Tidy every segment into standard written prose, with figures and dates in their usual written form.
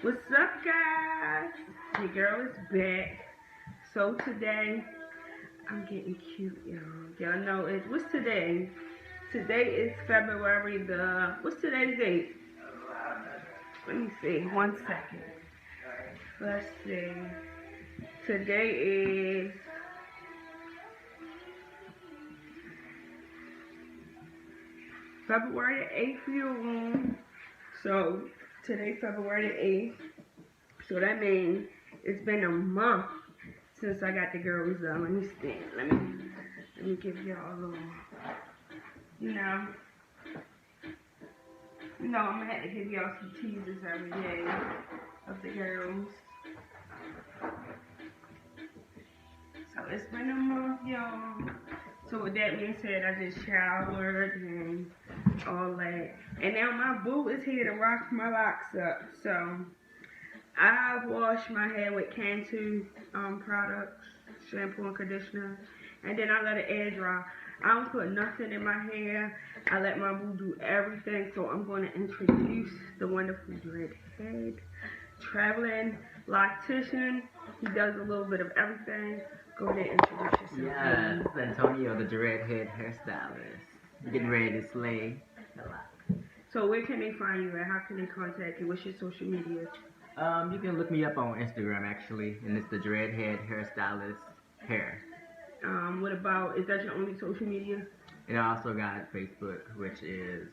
What's up, guys? Your girl is back. So today, I'm getting cute, y'all. Y'all know it. What's today? Today is February the. What's today's date? Let me see. 1 second. Let's see. Today is February the 8th for your room. So today, February the 8th. So that means it's been a month since I got the girls done. Let me stand. Let me give y'all a little. You know, I'm gonna have to give y'all some teasers every day of the girls. So it's been a month, y'all. So with that being said, I just showered and all that. And now my boo is here to rock my locks up. So I wash my hair with Cantu products, shampoo and conditioner, and then I let it air dry. I don't put nothing in my hair. I let my boo do everything. So I'm going to introduce the wonderful dreadhead traveling loctician. He does a little bit of everything. Go ahead and introduce yourself. Yes, it's Antonio, the dreadhead hairstylist. Getting ready to slay a lot. So where can they find you at? How can they contact you? What's your social media? You can look me up on Instagram actually, and it's the dreadhead hairstylist hair. What about, is that your only social media? And I also got Facebook, which is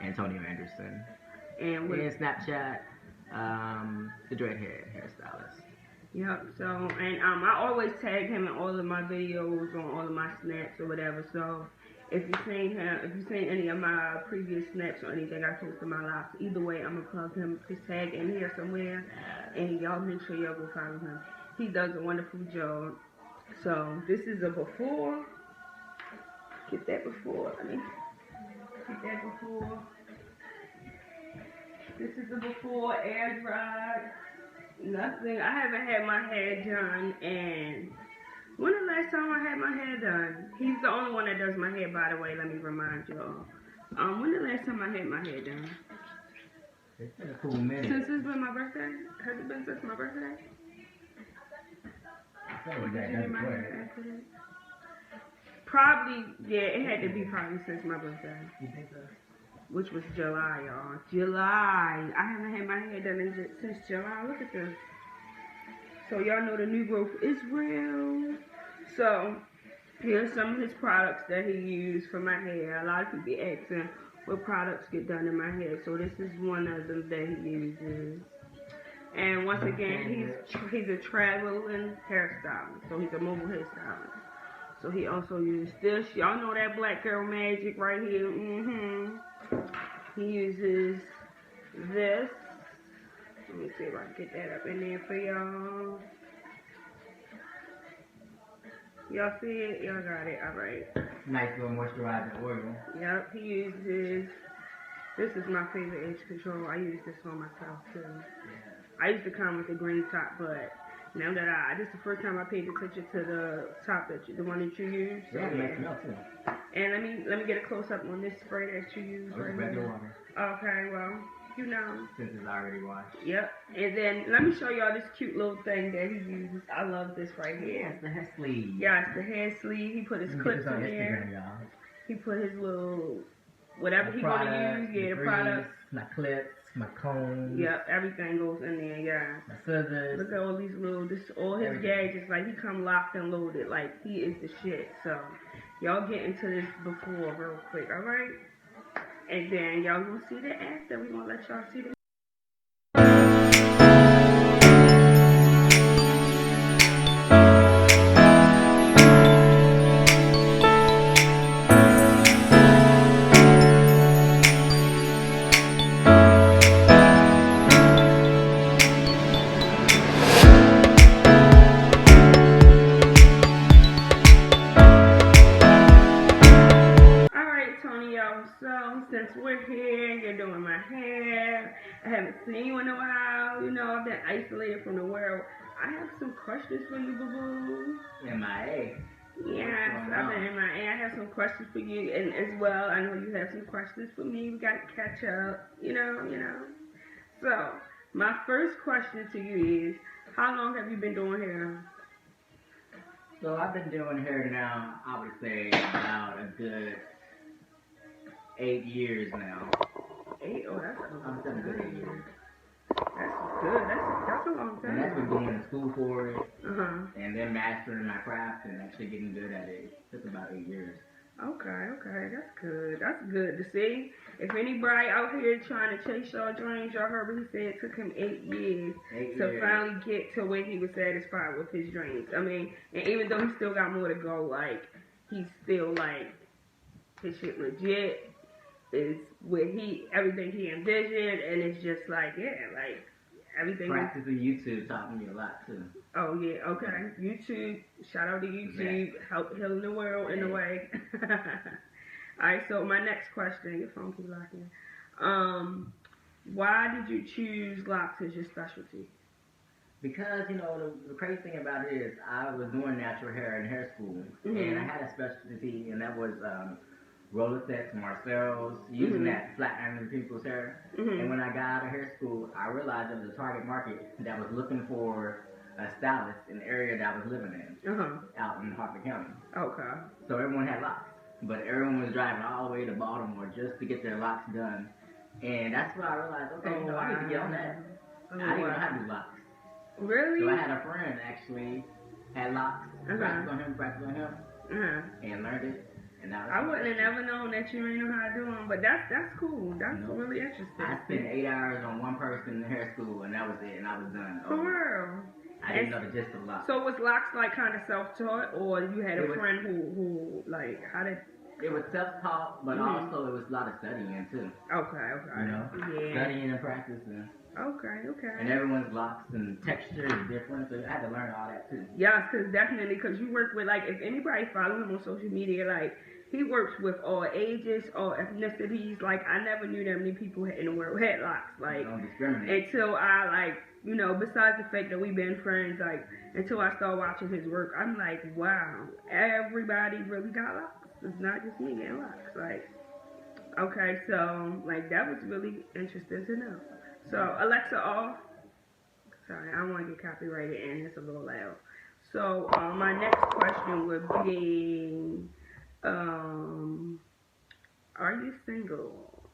Antonio Anderson. And Snapchat, the dreadhead hairstylist. Yep. So, and I always tag him in all of my videos, on all of my snaps or whatever. So, if you've seen any of my previous snaps or anything I post in my life, either way, I'm gonna plug him, his tag in here somewhere, and y'all make sure y'all go follow him. He does a wonderful job. So, this is a before. Get that before. Let me get that before. This is the before, air dried. Nothing. I haven't had my hair done, and when the last time I had my hair done? He's the only one that does my hair, by the way. Let me remind y'all. When the last time I had my hair done? It's been a cool minute. Since it's been my birthday? Has it been since my birthday? Probably, yeah, it had to be probably since my birthday. You think so? Which was July, y'all. July. I haven't had my hair done since July. Look at this. So y'all know the new growth is real. So here's some of his products that he used for my hair. A lot of people be asking what products get done in my hair. So this is one of them that he uses. And once again, he's a traveling hairstylist. So he's a mobile hairstylist. So he also used this. Y'all know that black girl magic right here. He uses this. Let me see if I can get that up in there for y'all. Y'all see it? Y'all got it. Alright. Nice little moisturizing oil. Yep, he uses. This is my favorite edge control. I use this on myself too. Yeah. I used to come with the green top, but now that this is the first time I paid attention to the top the one that you use. So, yeah, it makes smell too. And let me get a close up on this spray that you use right regular here. water. Okay, well, you know. Since it's already washed. Yep. And then let me show y'all this cute little thing that he uses. I love this right here. Yeah, it's the hair sleeve. Yeah, it's the hair sleeve. He put his clips in there. He put his little whatever he gonna use. Yeah, the products. My clips, my combs. Yep, everything goes in there, guys. My scissors. Look at all these all his gadgets. Like, he come locked and loaded. Like, he is the shit. So, y'all get into this before real quick, alright? And then y'all gonna see the after. We gonna let y'all see the since we're here, you're doing my hair. I haven't seen you in a while. You know, I've been isolated from the world. I have some questions for you, boo-boo. MIA. Yes, I've been MIA. I have some questions for you, and as well, I know you have some questions for me. We got to catch up, you know. So, My first question to you is, how long have you been doing hair? So I've been doing hair now, I would say about a good 8 years now. 8? Oh, that's a long I've done a good 8 time. years. That's good. That's a long And that's been time. going to school for it, Uh-huh. and then mastering my craft and actually getting good at it. It took about 8 years. Okay, that's good. That's good to see. If anybody out here trying to chase your dreams, y'all heard what he said. It took him 8 years 8 to years. finally get to where he was satisfied with his dreams. I mean, and even though he still got more to go, like, he's still, like, his shit legit. Is where everything he envisioned, and it's just like, yeah, like, everything. Practicing YouTube taught me a lot, too. Oh, yeah, okay. YouTube, shout out to YouTube, help healing the world in a way. Alright, so my next question, your phone keep locking. Why did you choose locks as your specialty? Because, the crazy thing about it is I was doing natural hair in hair school, and I had a specialty, and that was roller sets, Marcel's, using that flat iron people's hair. And when I got out of hair school, I realized there was a target market that was looking for a stylist in the area that I was living in, out in Hartford County. Okay. So everyone had locks, but everyone was driving all the way to Baltimore just to get their locks done. And that's when I realized, okay, I need to get on that. I didn't even know how to do locks. Really? So I had a friend actually had locks, practiced on him, and learned it. And I wouldn't have never known that you didn't know how to do them, but that's cool. That's really interesting. I spent 8 hours on one person in hair school, and that was it, and I was done. For real? I didn't know the gist of locks. So was locks like kind of self-taught, or you had a friend who like, how did? It was self-taught, but also it was a lot of studying too. Okay. Studying and practicing. Okay. And everyone's locks and texture is different, so I had to learn all that too. Yes, because you work with, like, if anybody follow him on social media, like, he works with all ages, all ethnicities. Like, I never knew that many people in the world had locks. Like, don't discriminate. Until I, like, besides the fact that we've been friends, like, until I started watching his work, I'm like, wow, everybody really got locks. It's not just me getting locks. Like, okay, so, like, that was really interesting to know. So, Alexa off. Sorry, I don't want to get copyrighted and it's a little loud. So, my next question would be, are you single?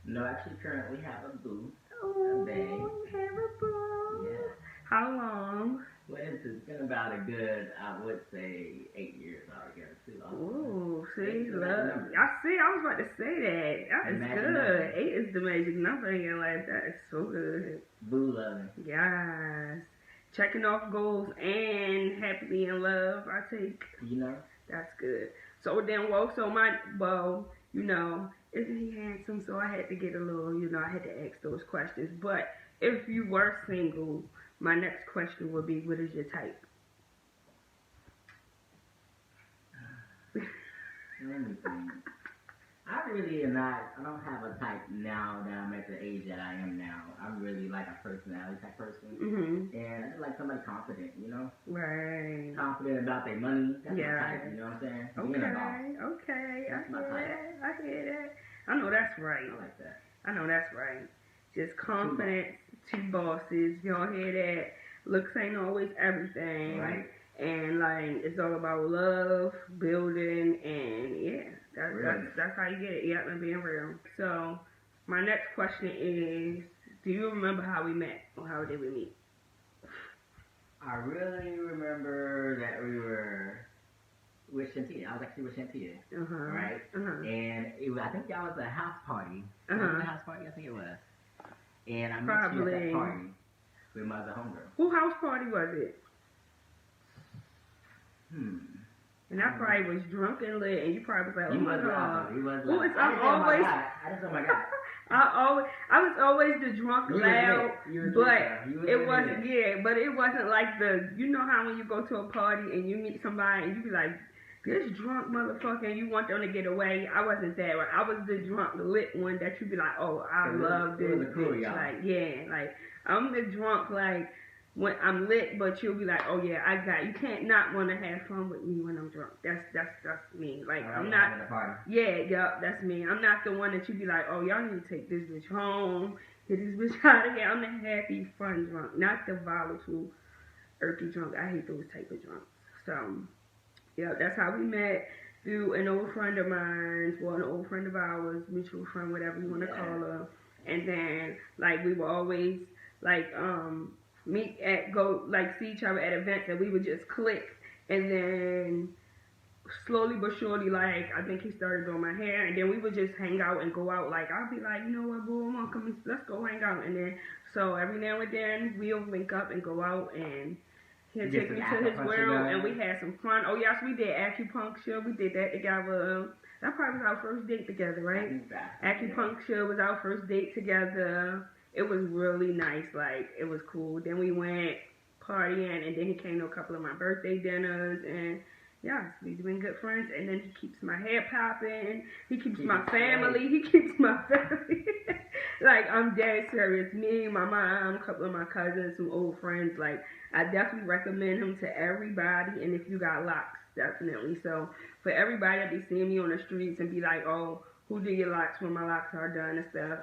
No, actually currently have a boo. Oh, a babe. Have a boo. Yeah. How long? Well, it's been about a good, I would say, 8 years altogether too. Ooh, see, love. I was about to say that. That is good. 8 is the magic number in your life. That is so good. Boo loving. Yes. Checking off goals and happily in love, I take. That's good. So then, isn't he handsome? So I had to get a little, I had to ask those questions. But if you were single, my next question would be, what is your type? Let me think. I really am not, I don't have a type now that I'm at the age that I am now. I'm really like a personality type person. And I just like somebody confident, Right. Confident about their money. That's my type, you know what I'm saying? Okay. That's my type. I hear that. I know that's right. I like that. I know that's right. Just confidence, 2 bosses. Y'all hear that? Looks ain't always everything. Right. And, like, it's all about love, building, and, yeah. That's how you get it. Yeah, and being real. So, my next question is, do you remember how we met? Or how did we meet? I really remember that we were with Shantia. I was actually with Shantia. Right? And I think y'all was a house party. Was it a house party? I think it was. And I met you at that party with my other homegirl. Who house party was it? And I probably was drunk and lit, and you probably was like, oh my God. You was loud. I just, oh my God. I was always the drunk, loud, but it wasn't like you know how when you go to a party and you meet somebody and you be like, this drunk motherfucker, and you want them to get away. I wasn't that way. I was the drunk, lit one that you be like, oh, I love this bitch. Like, yeah, like, I'm the drunk, like, when I'm lit, but you'll be like, oh yeah, you can't not want to have fun with me when I'm drunk. That's me. Like, I'm not, that's me. I'm not the one that you be like, oh, y'all need to take this bitch home Get this bitch out of here. I'm the happy, fun drunk, not the volatile, irky drunk. I hate those type of drunks. So, yeah, that's how we met through an old friend of mine, well, an old friend of ours, mutual friend, whatever you want to call her. And then, like, we would always, like, meet at, go, like, see each other at events, and we would just click. And then, slowly but surely, like, I think he started doing my hair, and then we would just hang out and go out. Like, I'll be like, you know what, boo, I'm gonna come, let's go hang out. And then, so every now and then, we'll link up and go out, and he'll take me to his world, and we had some fun. Oh, yes, we did acupuncture. We did that together. That probably was our first date together, right? Acupuncture was our first date together. It was really nice. Like, it was cool. Then we went partying, and then he came to a couple of my birthday dinners, and yeah, we've been good friends. And then he keeps my hair popping. He keeps my family. He keeps my family. Like, I'm dead serious. Me, my mom, a couple of my cousins, some old friends. Like, I definitely recommend him to everybody. And if you got locks, definitely. So, for everybody that be seeing me on the streets and be like, oh, who did your locks when my locks are done and stuff,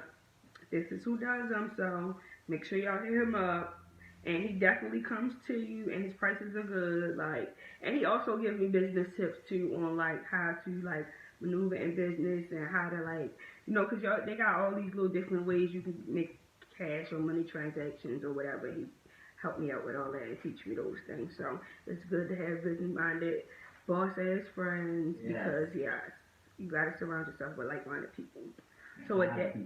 this is who does them. So, make sure y'all hit him up. And he definitely comes to you, and his prices are good. Like, and he also gives me business tips too on like how to like maneuver in business and how to like, you know, cause they got all these little different ways you can make cash or money transactions or whatever. He helped me out with all that and teach me those things. So it's good to have business-minded, boss-ass friends because you gotta surround yourself with like-minded people. So with that,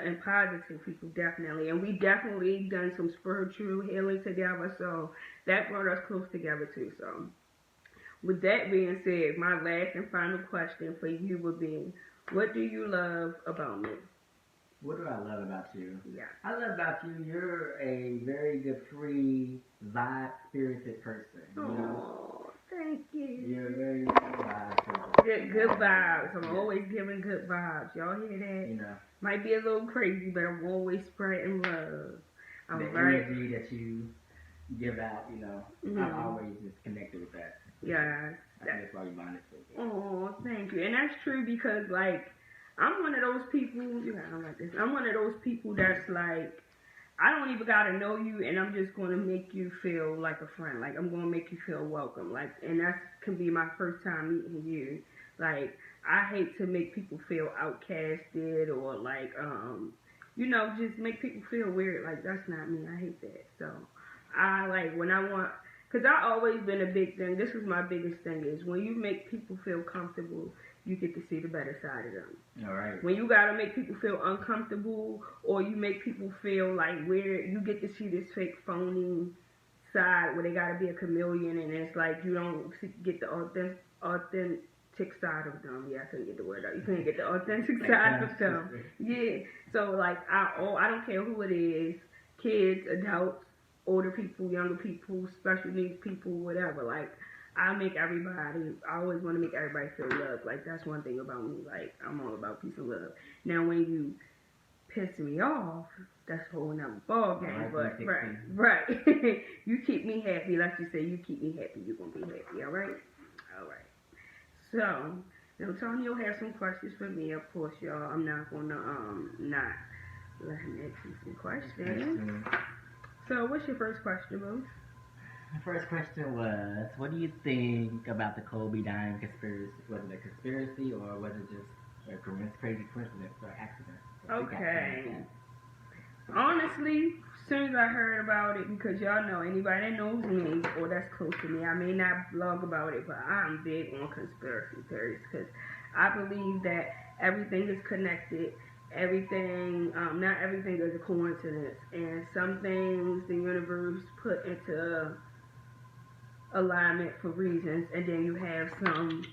and positive people, definitely. And we definitely done some spiritual healing together, so that brought us close together too. So with that being said, my last and final question for you would be, what do you love about me? What do I love about you? Yeah. I love about you, you're a very good, free, vibe-spirited person. Oh, you know? Thank you. You're a very vibe. Good vibes. I'm always giving good vibes. Y'all hear that? You know. Might be a little crazy, but I'm always spreading love. The energy that you give out, you know, I'm always just connected with that. Yeah. I think that's why we bonded so good. Oh, thank you. And that's true because, like, I'm one of those people, I don't like this. I'm one of those people that's like, I don't even gotta know you, and I'm just gonna make you feel like a friend. Like, I'm gonna make you feel welcome. Like, and that can be my first time meeting you. Like, I hate to make people feel outcasted or like, you know, just make people feel weird. Like, that's not me. I hate that. So, I like when I want, because I always been a big thing. This is my biggest thing is when you make people feel comfortable, you get to see the better side of them. All right. When you gotta make people feel uncomfortable or you make people feel like weird, you get to see this fake phony side where they gotta be a chameleon, and it's like you don't get the authentic side of them. Yeah, I couldn't get the word out. You couldn't get the authentic side of them. Yeah. So like I don't care who it is, kids, adults, older people, younger people, special needs people, whatever. Like, I always want to make everybody feel loved. Like, that's one thing about me. Like, I'm all about peace and love. Now, when you piss me off, that's a whole nother ball game. But, right. You keep me happy. Let's just say you keep me happy. You're going to be happy, all right? All right. So, now Tony will have some questions for me. Of course, y'all, I'm not going to not let him ask you some questions. So, what's your first question, Boo? The first question was, what do you think about the Kobe dying conspiracy? Was it a conspiracy or was it just a crazy coincidence or accident? Okay. Honestly, as soon as I heard about it, because y'all know, anybody that knows me or that's close to me, I may not blog about it, but I'm big on conspiracy theories because I believe that everything is connected. Everything, not everything is a coincidence, and some things the universe put into alignment for reasons, and then you have some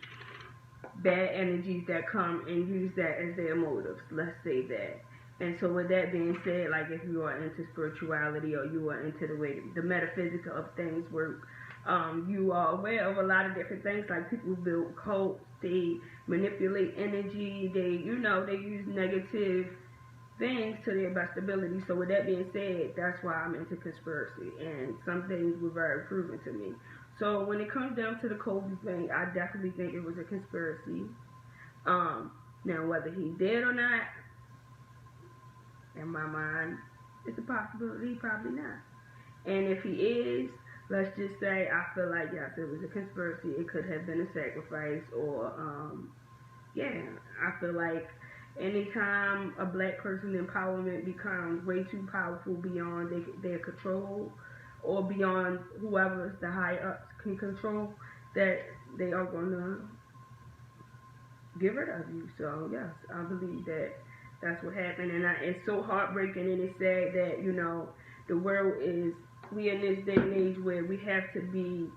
bad energies that come and use that as their motives, let's say that. And so with that being said, like if you are into spirituality or you are into the way the metaphysical of things work, you are aware of a lot of different things, like people build cults, they manipulate energy, they use negative things to their best ability. So with that being said, that's why I'm into conspiracy, and some things were very proven to me. So when it comes down to the Kobe thing, I definitely think it was a conspiracy. Now whether he did or not, In my mind, it's a possibility, probably not. And if he is, let's just say, I feel like, yes, it was a conspiracy. It could have been a sacrifice, or, yeah, I feel like anytime a black person empowerment becomes way too powerful beyond their control, or beyond whoever the high ups can control, that they are gonna get rid of you. So yes, I believe that that's what happened, and it's so heartbreaking and it's sad that the world is we in this day and age where we have to be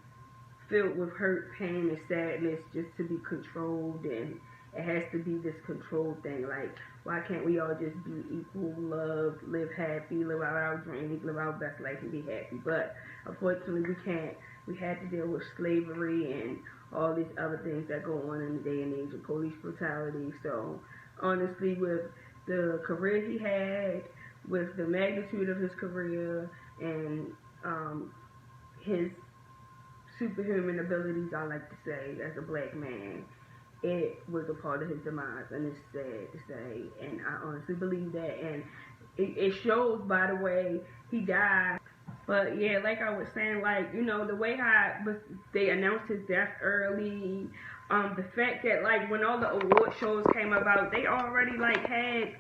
filled with hurt, pain, and sadness just to be controlled, and it has to be this control thing. Like, why can't we all just be equal, love, live happy, live out our dreams, live our best life, and be happy? But unfortunately, we can't. We had to deal with slavery and all these other things that go on in the day and age of police brutality. So, honestly, with the career he had, with the magnitude of his career, and his superhuman abilities, I like to say, as a black man, it was a part of his demise, and it's sad to say, and I honestly believe that, and it shows by the way he died. But yeah, like I was saying, like, the way they announced his death early, the fact that, like, when all the award shows came about, they already, like, had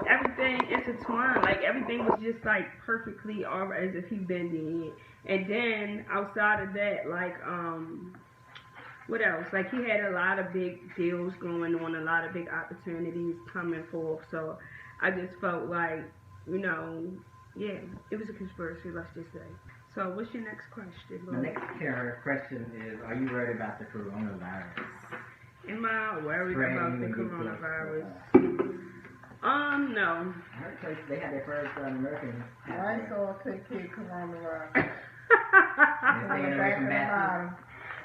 everything intertwined. Like, everything was just, like, perfectly alright, as if he'd been dead. And then, outside of that, like, what else? Like, he had a lot of big deals going on, a lot of big opportunities coming forth. So, I just felt like, yeah, it was a conspiracy, let's just say. So, what's your next question, My next question is, are you worried about the coronavirus? Am I worried about the coronavirus? No. I heard they had their first American. I saw a kid coronavirus.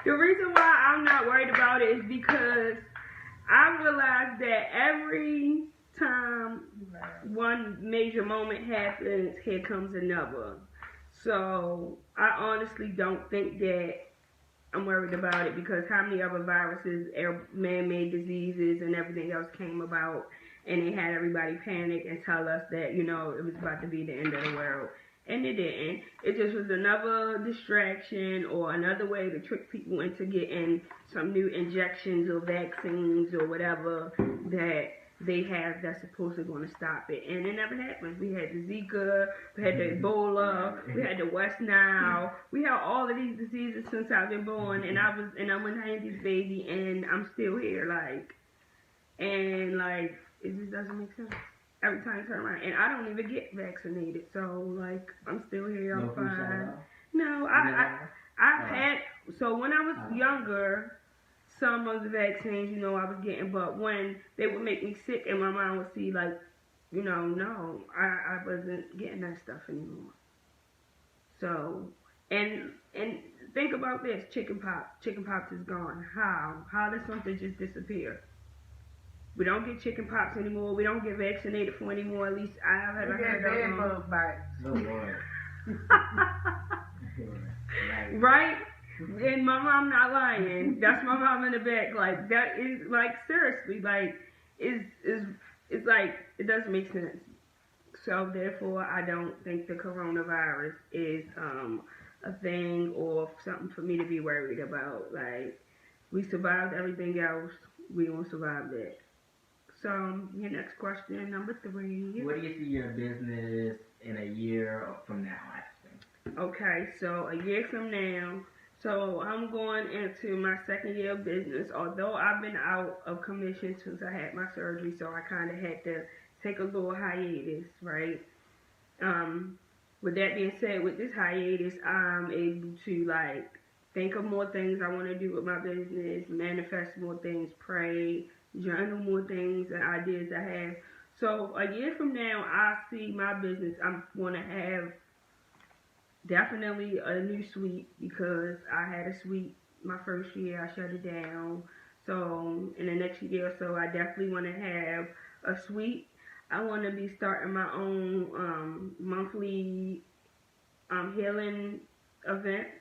The reason why I'm not worried about it is because I realize that every time one major moment happens, here comes another. So I honestly don't think that I'm worried about it, because how many other viruses, man-made diseases, and everything else came about, and they had everybody panic and tell us that, it was about to be the end of the world. And it didn't. It just was another distraction or another way to trick people into getting some new injections or vaccines or whatever that they have that's supposed to going to stop it. And it never happened. We had the Zika, we had the Ebola, we had the West Nile. We had all of these diseases since I've been born, and I'm a 90s baby, and I'm still here, it just doesn't make sense. Every time I turn around, and I don't even get vaccinated, so I'm still here. I'm fine. No, I've had. So when I was younger, some of the vaccines, I was getting, but when they would make me sick, and my mom would see, no, I wasn't getting that stuff anymore. So, and think about this: chickenpox is gone. How did something just disappear? We don't get chicken pox anymore. We don't get vaccinated for anymore. At least I haven't heard of it. Right? And my mom not lying. That's my mom in the back. That is seriously, it's like it doesn't make sense. So therefore, I don't think the coronavirus is a thing or something for me to be worried about. We survived everything else. We won't survive that. So, your next question, number 3. Where do you see your business in a year from now, actually? Okay, so a year from now, so I'm going into my second year of business. Although I've been out of commission since I had my surgery, so I kind of had to take a little hiatus, right? With that being said, with this hiatus, I'm able to, think of more things I want to do with my business, manifest more things, pray, journal more things and ideas I have. So a year from now, I see my business. I'm going to have definitely a new suite, because I had a suite my first year. I shut it down. So in the next year or so, I definitely want to have a suite. I want to be starting my own monthly healing events.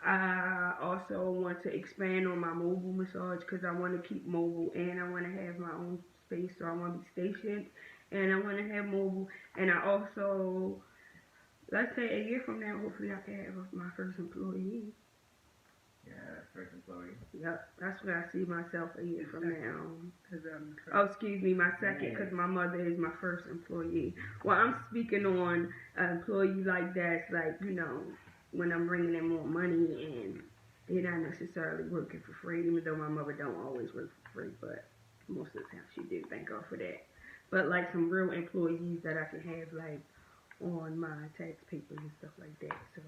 I also want to expand on my mobile massage, because I want to keep mobile and I want to have my own space, so I want to be stationed and I want to have mobile. And I also, let's say a year from now, hopefully I can have my first employee. Yeah, first employee. Yep, that's where I see myself a year from now. Oh, excuse me, my second, because my mother is my first employee. Well, I'm speaking on an employee like that's like, you know, when I'm bringing in more money and they're not necessarily working for free, even though my mother don't always work for free, but most of the time she do, thank God for that. But like some real employees that I can have like on my tax papers and stuff like that. So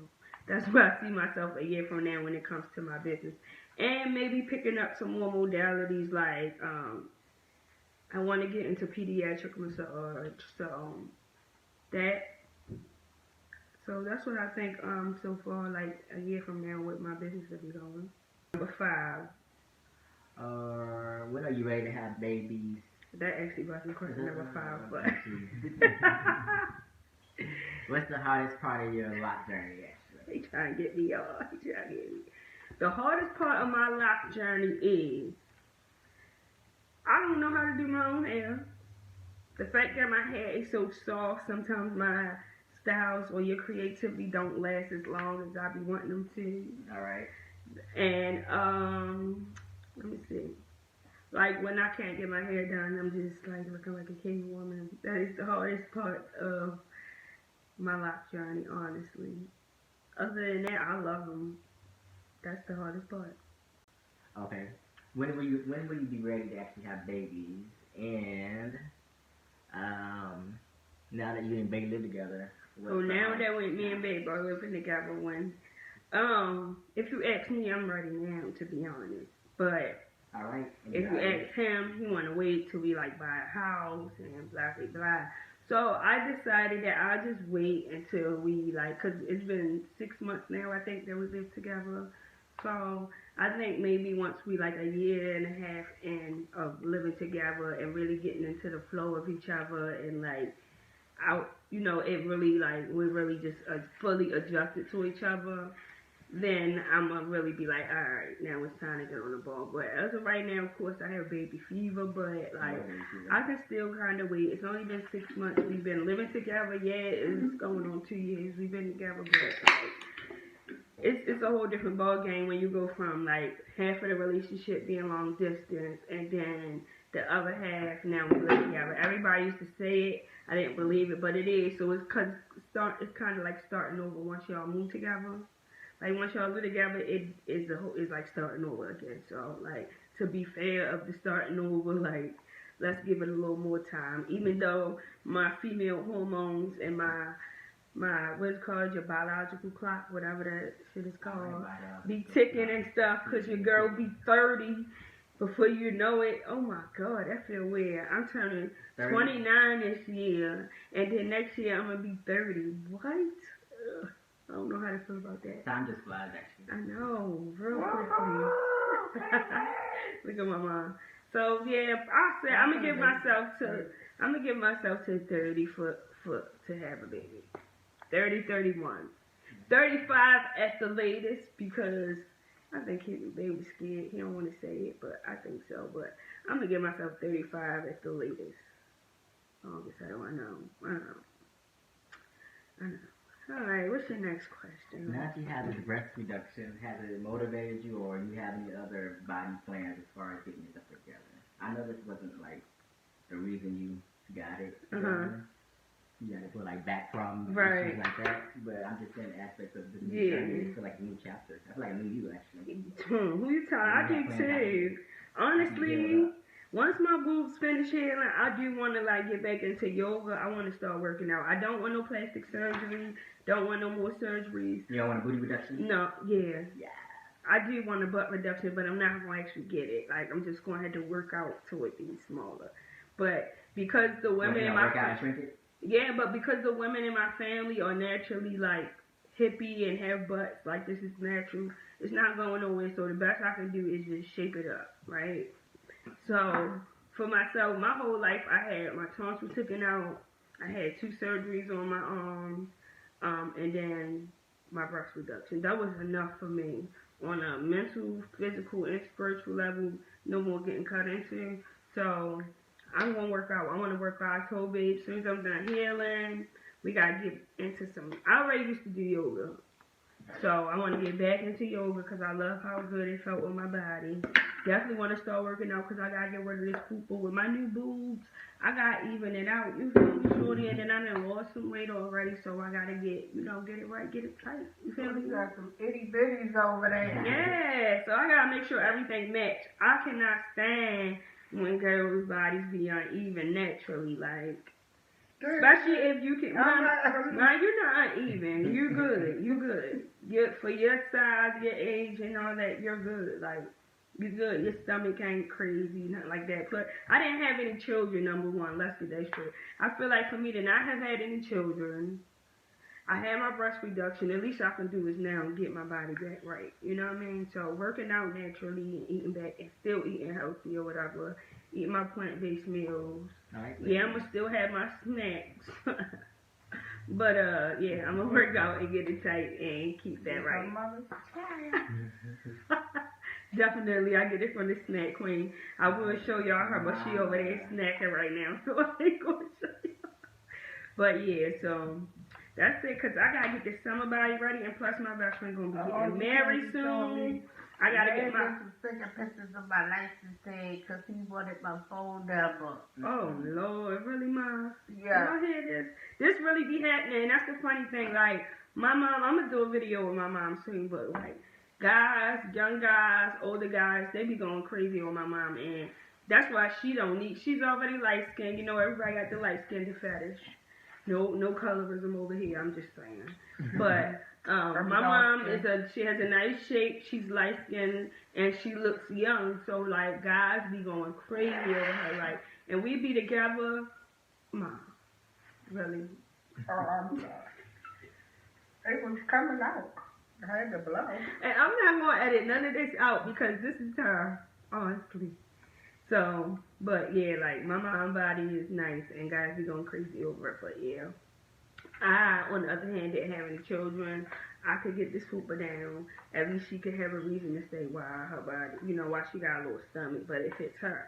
that's where I see myself a year from now when it comes to my business. And maybe picking up some more modalities like I want to get into pediatric massage. So that's what I think so far, like a year from now with my business will be going. Number 5. When are you ready to have babies? That actually wasn't question number 5, but what's the hardest part of your lock journey, actually? He trying to get me off. He trying to get me. The hardest part of my lock journey is I don't know how to do my own hair. The fact that my hair is so soft, sometimes my styles or your creativity don't last as long as I be wanting them to. Alright. And let me see. Like when I can't get my hair done, I'm just like looking like a king woman. That is the hardest part of my lock journey, honestly. Other than that, I love them. That's the hardest part. Okay. When will you be ready to actually have babies? And now that you and Baby live together. So now that me and Baby are living together, if you ask me, I'm ready now, to be honest. But all right. if you ask him, he want to wait till we like buy a house and blah blah blah. So I decided that I'll just wait until we like, cause it's been 6 months now I think that we live together. So I think maybe once we like a year and a half in of living together and really getting into the flow of each other and like it really like we really just fully adjusted to each other, then I'm gonna really be like, alright, now it's time to get on the ball. But as of right now, of course, I have baby fever, but like I can still kind of wait. It's only been 6 months. We've been living together. Yeah, it's going on 2 years. We've been together, but like, it's a whole different ball game when you go from like half of the relationship being long distance and then the other half now we live together. Everybody used to say it. I didn't believe it, but it is. So it's kind of like starting over once y'all move together. Like once y'all live together, it is like starting over again. So like to be fair of the starting over, like let's give it a little more time. Even though my female hormones and my what's it called, your biological clock, whatever that shit is called, be ticking and stuff, cause your girl be 30 before you know it. Oh my God, that feel weird. I'm turning 29 this year, and then next year I'm gonna be 30. What? Ugh. I don't know how to feel about that. Time just flies, actually. I know, real quickly. Look at my mom. So yeah, I said I'm gonna give myself to 30 for to have a baby. 30, 31, 35 at the latest, because I think baby was scared. He don't want to say it, but I think so. But I'm gonna give myself 35 at the latest. August, I don't know. Alright, what's your next question? Now that you have this breast reduction, has it motivated you, or do you have any other body plans as far as getting yourself together? I know this wasn't like the reason you got it. You got to put like back problems and things like that. But I'm just saying aspects of this new journey. It's like a new chapter. I feel like a new you, actually. Who you talking? I do too. Honestly, once my boobs finish healing, I do want to like get back into yoga. I want to start working out. I don't want no plastic surgery. Don't want no more surgeries. You don't want a booty reduction? No, yeah. Yeah. I do want a butt reduction, but I'm not going to actually get it. Like, I'm just going to have to work out to it being smaller. But because the women in my family, but because the women in my family are naturally like hippie and have butts, like this is natural, it's not going nowhere. So the best I can do is just shape it up, right? So for myself, my whole life I had my tonsils taken out. I had 2 surgeries on my arms, and then my breast reduction. That was enough for me on a mental, physical, and spiritual level. No more getting cut into. So I'm gonna work out. I want to work out. I told babe, as soon as I'm done healing, we gotta get into some. I already used to do yoga, so I want to get back into yoga because I love how good it felt on my body. Definitely want to start working out because I gotta get rid of this pooper with my new boobs. I gotta even it out. You feel me, shorty? And then I done lost some weight already, so I gotta get it right, get it tight. You feel me? You got some itty bitties over there. Yeah, so I gotta make sure everything match. I cannot stand when girls' bodies be uneven naturally, like. Especially if you can, man, you're not uneven. You're good. You're good. For your size, your age, and all that, you're good. Like, you're good. Your stomach ain't crazy, nothing like that. But I didn't have any children, number one. Let's get that straight. I feel like for me to not have had any children, I had my breast reduction. The least I can do is now get my body back right. You know what I mean? So working out naturally and eating back and still eating healthy or whatever. Eating my plant-based meals. Yeah, I'm gonna still have my snacks. But yeah, I'm gonna work out and get it tight and keep that right. Definitely, I get it from the snack queen. I will show y'all her, but she over there snacking right now, so I ain't gonna show y'all. But yeah, so that's it, cause I gotta get this summer body ready, and plus my best friend gonna be getting married soon. I gotta get my taking pictures of my license tag because he wanted my phone number. Oh Lord, really, Mom? Yeah. Y'all hear this? This really be happening. That's the funny thing. Like my mom, I'm gonna do a video with my mom soon, but like guys, young guys, older guys, they be going crazy on my mom, and that's why she don't need. She's already light skinned. You know, everybody got the light skinned fetish. No colorism over here. I'm just saying, but. My mom she has a nice shape, she's light skinned, and she looks young, so like guys be going crazy over her, like, and we be together, Mom, really. It was coming out. I had to blow. And I'm not gonna edit none of this out because this is her, honestly. So, but yeah, like my mom body is nice, and guys be going crazy over it, but yeah. I, on the other hand, didn't have any children. I could get this hooper down. At least she could have a reason to say why her body, why she got a little stomach, but it fits her.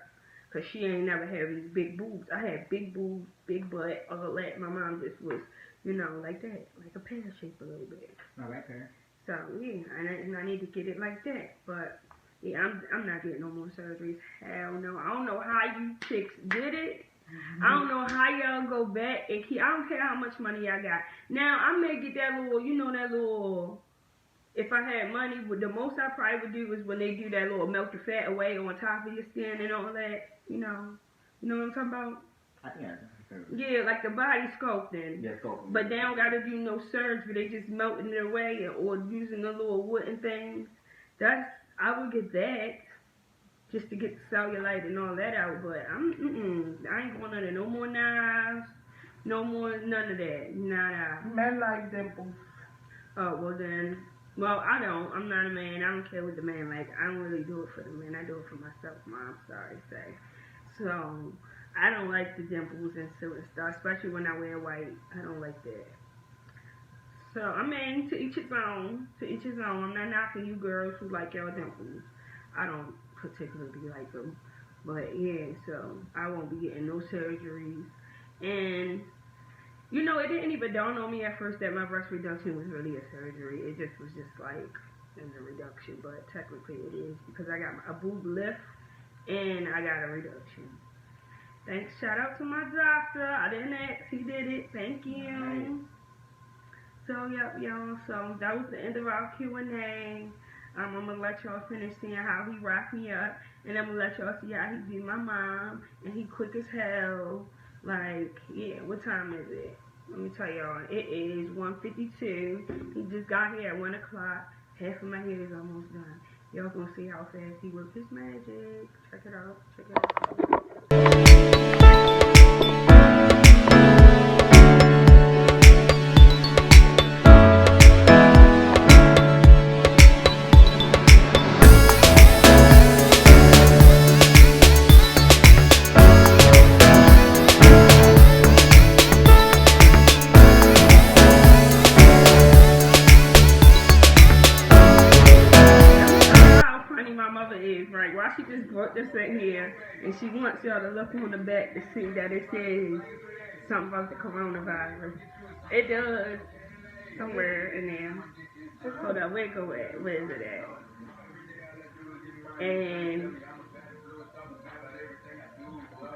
Because she ain't never had these big boobs. I had big boobs, big butt, all that. My mom just was, like that. Like a pear shape a little bit. All right, Pear. So, yeah, and I need to get it like that. But, yeah, I'm not getting no more surgeries. Hell no. I don't know how you chicks did it. I don't know how y'all go back and keep. I don't care how much money I got. Now I may get that little, if I had money, the most I probably would do is when they do that little melt the fat away on top of your skin and all that. You know what I'm talking about? I think yeah, like the body sculpting. Yeah, sculpting. But they don't gotta do no surgery. They just melting it away or using the little wooden things. I would get that. Just to get the cellulite and all that out, but I ain't going under no more knives, no more none of that. Nah. Men like dimples. Oh well I don't. I'm not a man. I don't care what the man like. I don't really do it for the man. I do it for myself, Mom. Sorry to say. So I don't like the dimples and stuff, especially when I wear white. I don't like that. So I mean, to each his own. To each his own. I'm not knocking you girls who like your dimples. I don't particularly like them, but yeah, so I won't be getting no surgeries, and it didn't even dawn on me at first that my breast reduction was really a surgery. It just was like a reduction, but technically it is because I got a boob lift and I got a reduction. Thanks, shout out to my doctor. I didn't ask, he did it. Thank you. Right. So yep, y'all. So that was the end of our Q&A. I'm going to let y'all finish seeing how he rocked me up. And I'm going to let y'all see how he beat my mom. And he quick as hell. Like, yeah, what time is it? Let me tell y'all. It is 1:52. He just got here at 1 o'clock. Half of my hair is almost done. Y'all going to see how fast he works his magic. Check it out. Check it out. She just brought this in here, and she wants y'all to look on the back to see that it says something about the coronavirus. It does. Somewhere in there. Hold on, where go at? Where is it at? And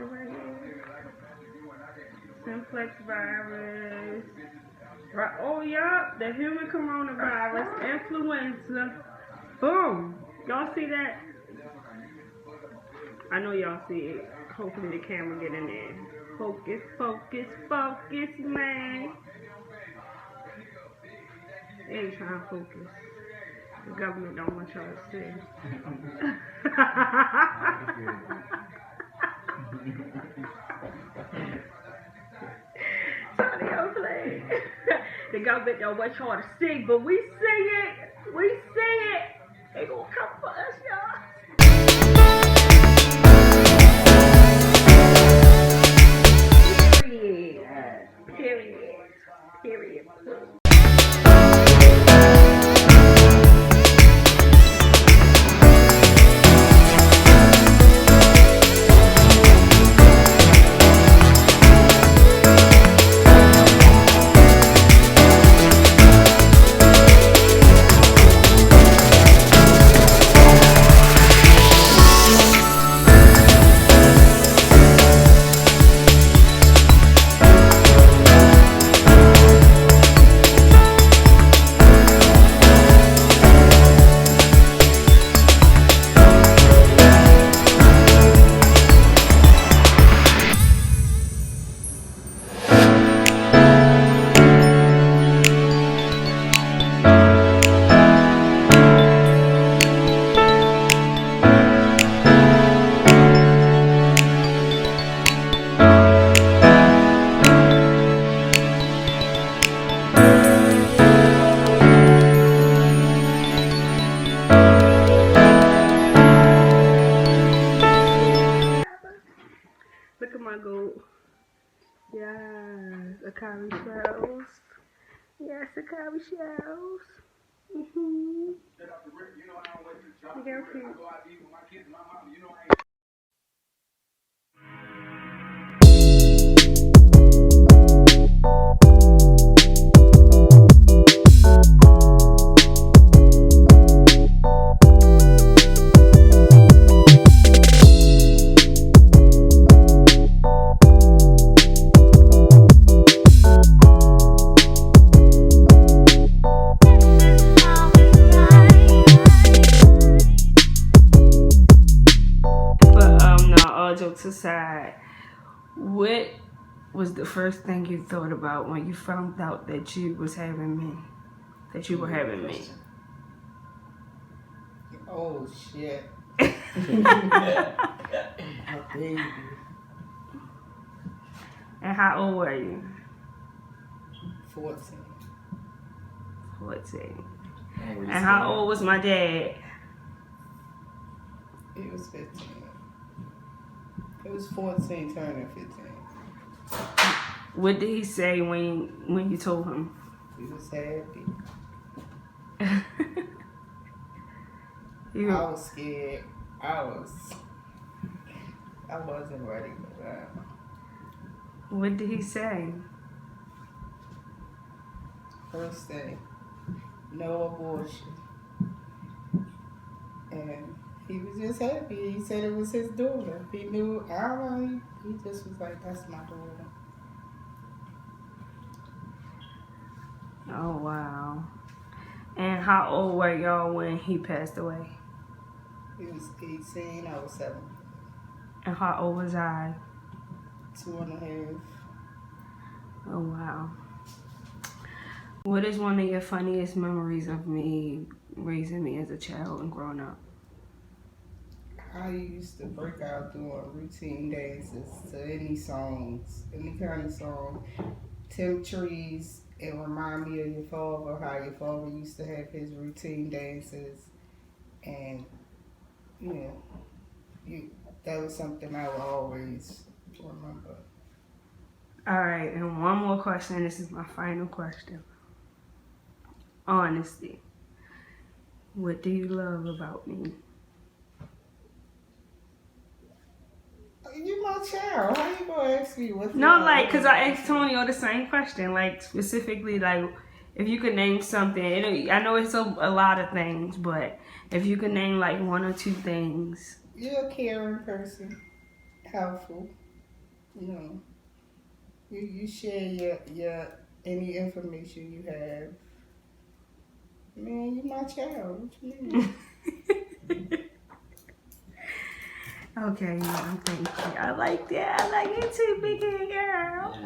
right here. Simplex virus. Right. Oh yeah, the human coronavirus, influenza. Boom. Y'all see that? I know y'all see it. Hopefully the camera get in there. Focus, focus, focus, man. They ain't trying to focus. The government don't want y'all to see. Sorry, y'all play. The government don't want y'all to see, but we see it. We see it. They gonna come for us, y'all. Period. Period. Look at my goat. Yes, a curry shells. Yes, a curry shells. Mhm. They're cute. All jokes aside, what was the first thing you thought about when you found out that you was having me? That you were having me? Oh shit. A baby. And how old were you? 14. 14. And how old was my dad? He was 15. It was 14 turning 15. What did he say when you told him? He was happy. I was scared. I wasn't ready for that. What did he say? First thing, no abortion. And he was just happy. He said it was his daughter. He knew, I don't know, he just was like, that's my daughter. Oh, wow. And how old were y'all when he passed away? He was 18, I was 7. And how old was I? 2.5. Oh, wow. What is one of your funniest memories of me raising me as a child and growing up? I used to break out doing routine dances to any songs, any kind of song. Tim Trees, it remind me of your father, how your father used to have his routine dances. And, that was something I would always remember. All right, and one more question. This is my final question. Honesty. What do you love about me? You my child. How you gonna ask me what's No, like, because I asked Tonio the same question. Like, specifically, like, if you could name something. I know it's a lot of things, but if you could name, like, 1 or 2 things. You're a caring person. Helpful. You know. You share your any information you have. Man, you my child. What you mean? Okay, Mom, thank you. I like that. I like it too, big head girl.